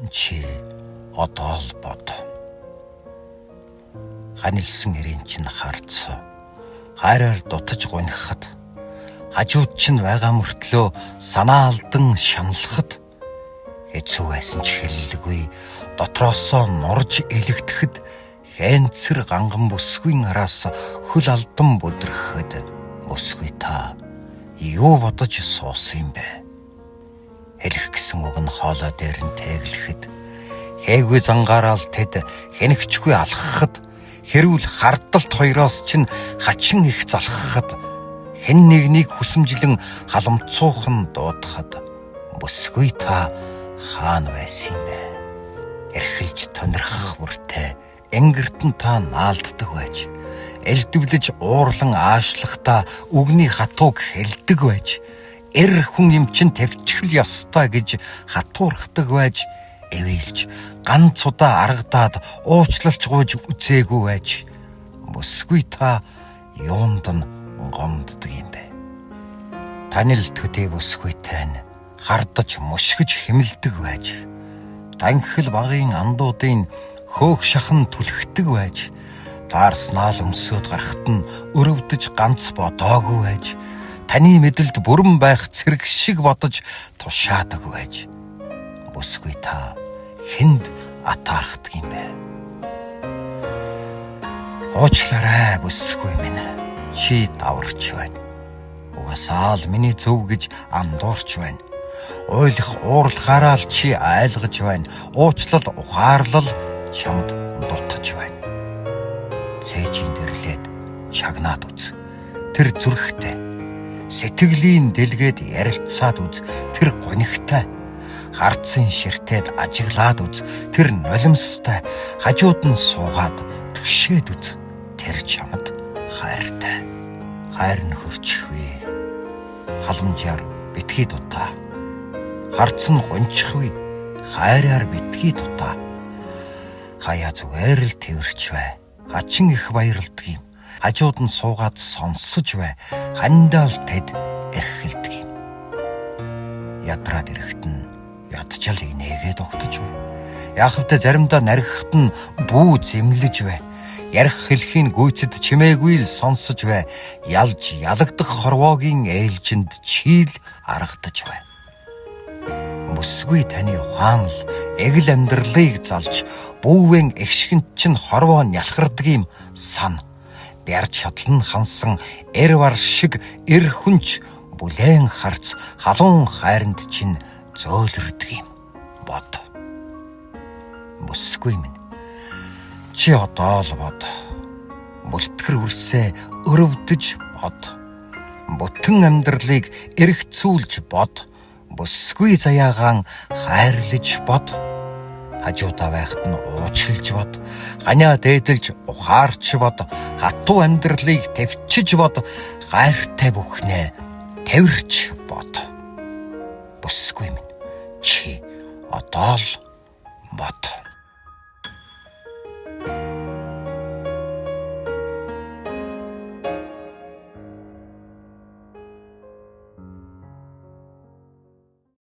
Чи одоо л бод. Ханилсан ирэн чинь харц. Хайраар дутаж гунхахад хажууд чинь байгаа мөртлөө санаа алдан шаналхад хэцүү байсан ч хэллэггүй дотроосоо нурж элэгдэхэд хэнцэр ганган бүсгүй араас хөл алдан бүдрэхэд бүсгүй та юу бодож суусан юм бэ? Хэлэх гэсэн үг нь хоолой дээр нь тэглэхэд хээггүй зангаараа л тэд хэнэгчгүй алхахад хэрүүл хардалт хоёроос чинь хачин их залхахад хэн нэгнийг хүсэмжлэн халамцуухан дуудахад бүсгүй та хаана байсан юм бэ? Эрхэлж тонирхох бүртээ энгэртэн та наалддаг байж элдвлэж уурлан аашлахта үгний хатууг хэлдэг байж эр хүн юм чин тавьчихл ёстой гэж хатуурхдаг байж эвэлж ганц удаа аргадаад уучлалч гуйж үзээгүй байж бүсгүй та юунд нь гомддог юм бэ? Танил төдий бүсгүйтэй нь хардаж мушгиж химэлдэг байж танхил багын андуудын хөөх шахан түлхдэг байж таарснаа л өмсөд гарахт нь өрөвдөж ганц бодоогүй байж таны мэдэлд бүрэн байх цэрэг шиг бодож тушаадаг байж бүсгүй та хэнд атаархдаг юм бэ? Уучлаарай бүсгүй минь, чи даварч байна. Угасаа л миний зөв гэж андуурч байна. Ойлгох уурлахаараа л чи айлгаж байна. Уучлал ухаарлал чамд дутаж байна. Цээжийн дэрлээд шагнаад үз. Тэр зүрхтэй сэтгэлийн дэлгээд ярилцаад үз. Тэр гонигтай хардсан ширтээд ажиглаад үз. Тэр нулимстай хажууд нь суугаад түшээд үз. Тэр чамд хайртай. Хайр нь хөрчихвээ. Халамжаар битгий дутаа. Хардсан гончихвээ. Хайраар битгий дутаа. Хаяа зүгээр л тэрч бай. Хачин их баярлдаг юм. Хажууд нь суугаад сонсож бай. Хандаал тэд эрхэлдэг юм. Ядраад ирэхэд нь ядчил инээгээд огтж бай. Яахавтаа заримдаа наригхад нь бүү зэмлэж бай. Ярих хэлхийн гүйцэд чимээгүй л сонсож бай. Ялж ялагдах хорвоогийн ээлжинд чийл аргадж бай. Бүсгүй таны ухаан л эгэл амьдралыг залж бүүвэн эгшгэнт чинь хорвоо нялхардаг юм сан. Бярч чадлан хансан эр вар шиг эр хүнч бүлээн харц халуун хайранд чинь зөөлрдөг юм бод. Бүсгүй минь, чи одоо л бод. Бүлтгэр үрсээ өрөвдөж бод. Бүтэн амьдралыг эргцүүлж бод. Бүсгүй заяагаан хайрлаж бод. Хажуудаа байхад нь уучлж бод. Ганиа дээдэлж ухаарч бод. Хатуу амьдралыг тавьчиж бод. Хайртай бүхнээ тавирч бод. Бүсгүй минь, чи одоо л бод.